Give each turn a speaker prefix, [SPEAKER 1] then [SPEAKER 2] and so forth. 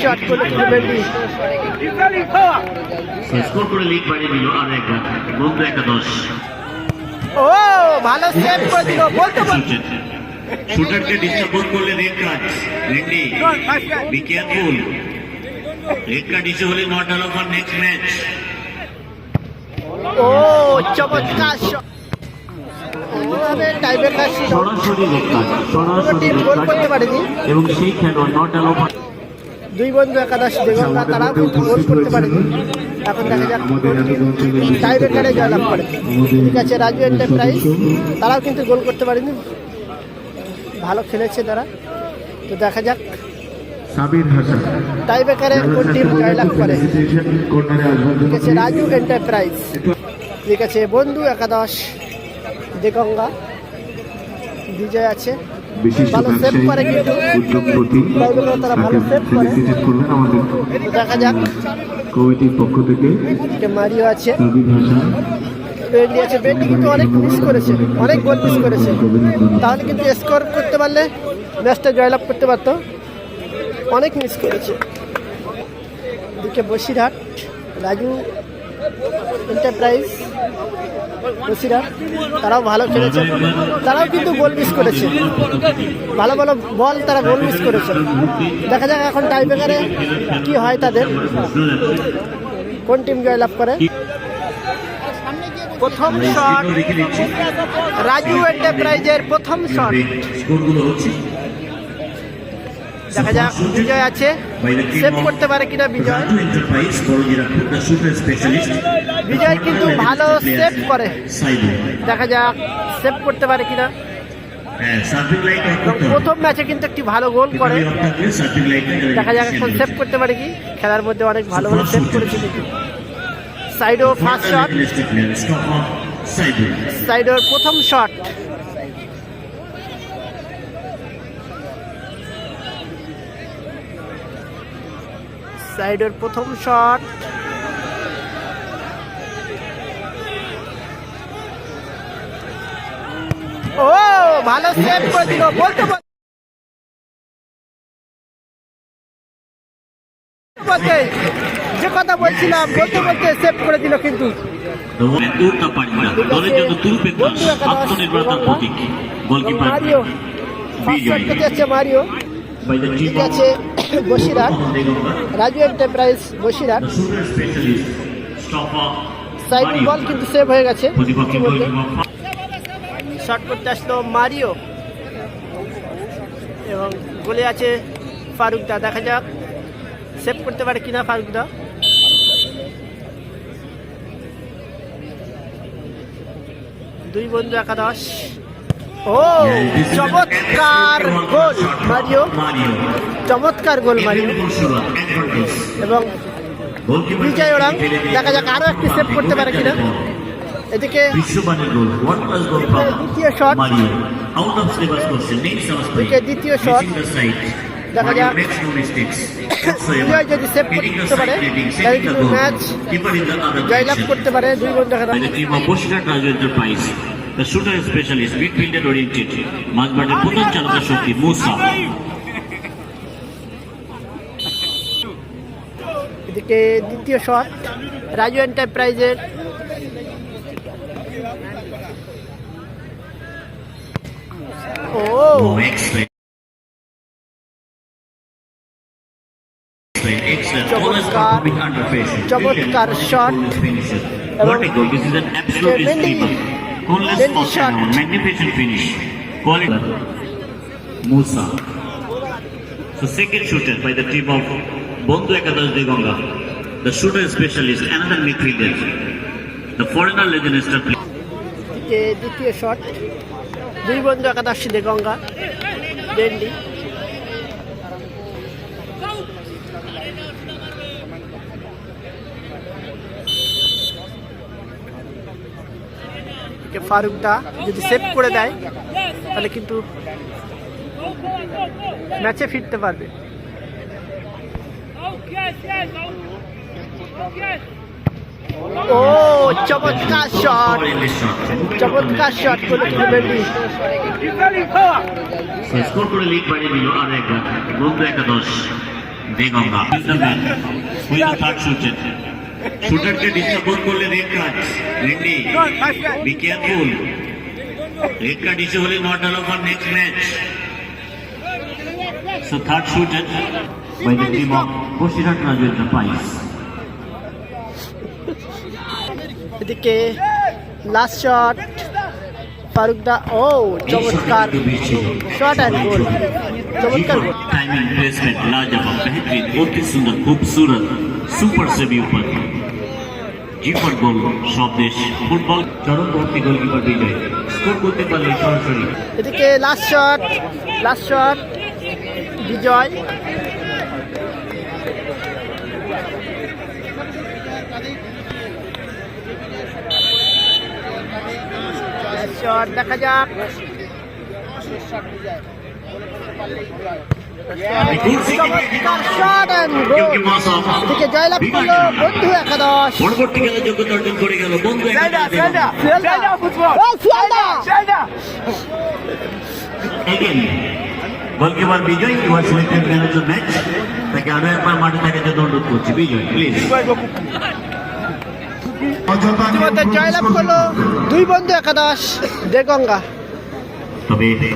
[SPEAKER 1] Shot করলো বেন্ডি।
[SPEAKER 2] Score করে league বাড়িয়ে দিল আর একবার বন্ধু একাদশ।
[SPEAKER 1] ও ভালো সেভ করে দিল বলতে বলতে।
[SPEAKER 2] শুটারকে ডিস্টার্ব করলে red card. Ready be careful. Red card issue হলে not allow for next match.
[SPEAKER 1] ও চমৎকার শট। ওভাবে টাইব্রেকার ছিল,
[SPEAKER 2] সরাসরি রেড কার্ড, সরাসরি
[SPEAKER 1] টিম গোল করতে পারেনি
[SPEAKER 2] এবং সেই খেলোয়াড় নট অ্যালাউ ফর।
[SPEAKER 1] দুই বন্ধু একাদশ দেগঙ্গা তারাও কিন্তু গোল করতে পারেনি। এখন দেখা যাক টাইব্রেকারে জয়লাভ করে। ঠিক আছে, রাজু এন্টারপ্রাইজ তারাও কিন্তু গোল করতে পারেনি, ভালো খেলেছে তারা। তো দেখা যাক
[SPEAKER 3] সাবির হাসান
[SPEAKER 1] টাইব্রেকারে কোন টিম জয়লাভ করে। ঠিক আছে, রাজু এন্টারপ্রাইজ। ঠিক আছে, বন্ধু একাদশ দেগঙ্গা বিজয় আছে। ভালো সেভ করে কিন্তু তারা ভালো সেভ করে। দেখা যাক
[SPEAKER 3] কমিটির পক্ষ থেকে
[SPEAKER 1] মারিও আছে,
[SPEAKER 3] সাবির হাসান
[SPEAKER 1] বেন্ডি আছে। বেন্ডি কিন্তু অনেক মিস করেছে, অনেক গোল মিস করেছে। তাহলে কিন্তু স্কোর করতে পারলে ম্যাচটা জয়লাভ করতে পারতো, অনেক মিস করেছে। এদিকে বসিরহাট রাজু এন্টারপ্রাইজ বসিরহাট তারাও ভালো খেলেছে, তারাও কিন্তু গোল মিস করেছে। ভালো ভালো বল তারা গোল মিস করেছে। দেখা যাক এখন টাইব্রেকারে কি হয়, তাদের কোন টিম জয়লাভ করে। প্রথম শট রাজু এন্টারপ্রাইজের প্রথম শট। দেখা যাক বিজয় আছে, সেভ করতে পারে কিনা বিজয়। বিজয় কিন্তু ভালো সেভ করে, দেখা যাক সেভ করতে পারে কিনা। প্রথম ম্যাচে কিন্তু একটি ভালো গোল করে, দেখা যাক এখন সেভ করতে পারে কি। খেলার মধ্যে অনেক ভালো ভালো সেভ করেছে কিন্তু। সাইডো ফার্স্ট শট, সাইডোর প্রথম শট। সাইডের প্রথম শট, ও ভালো সেভ করে দিল বলতে বলতে, যে কথা বলছিলাম বলতে বলতে সেভ করে দিল কিন্তু। Mario Mario. ঠিক আছে, বসিরহাট রাজু এন্টারপ্রাইজ বসিরহাট সাইড বল কিন্তু সেভ হয়ে গেছে। শট করতে আসলো মারিও এবং গোলে আছে ফারুকদা। দেখা যাক সেভ করতে পারে কিনা ফারুকদা। দুই বন্ধু একাদশ। ও চমৎকার গোল মারিও, চমৎকার গোল মারিও এবং বিজয় ওরাং। দেখা যাক আরো একটি সেভ করতে পারে কিনা। এদিকে দ্বিতীয় শট, এদিকে দ্বিতীয় শট। দেখা যাক বিজয় যদি সেভ করতে পারে তাহলে কিন্তু ম্যাচ জয়লাভ করতে পারে দুই বন্ধু একাদশ।
[SPEAKER 2] The shooter specialist, midfielder oriented, মাঝমাঠের প্রধান চালকের শক্তি মুসা।
[SPEAKER 1] এদিকে দ্বিতীয় শট রাজু এন্টারপ্রাইজের। ও চমৎকার শট এবং
[SPEAKER 2] magnificent finish. Quality. Musa. So second shooter by the team of Bondhu Ekadash Degonga. The shooter specialist, another midfielder. The foreigner legend star player.
[SPEAKER 1] দ্বিতীয় shot দুই বন্ধু একাদশ দেগঙ্গা বেন্ডি। ফারুকদা যদি সেভ করে দেয় তাহলে কিন্তু ম্যাচে ফিরতে পারবে। ও চমৎকার শট, চমৎকার শট করলো বেন্ডি।
[SPEAKER 2] স্কোর করে লিগ বাড়িয়ে দিল আর একবার বন্ধু একাদশ। Deganga the man who is the third shooter. Shooter কে ডিস্টার্ব করলে red card. Ready be careful. Red card issue হলে not allow for next match. So third shooter by the team of Boshirat Raju Enterprise.
[SPEAKER 1] এদিকে last shot ফারুকদা, ও চমৎকার shot and গোল, চমৎকার গোল।
[SPEAKER 2] Timing placement लाजवाब बेहतरीन बहुत ही सुंदर खूबसूरत सुपर सेवी ऊपर जी पर गोल स्वदेश फुटबल চরমপন্থী গোলকিপার বিজয় স্কোর করতে পারলে সরাসরি।
[SPEAKER 1] এদিকে লাস্ট শট বিজয়। শট দেখা যাক, শট অ্যান্ড গোল। এদিকে জয়লাভ করলো বন্ধু একাদশ।
[SPEAKER 2] পরবর্তী খেলার যোগ্যতা অর্জন করে গেল বন্ধু goalkeeper Bijoy your selected man of the match. তাকে আরো একবার মাঠে থাকার জন্য অনুরোধ করছি বিজয় প্লিজ।
[SPEAKER 1] ইতিমধ্যে জয়লাভ করলো দুই বন্ধু একাদশ দেগঙ্গা।
[SPEAKER 2] তবে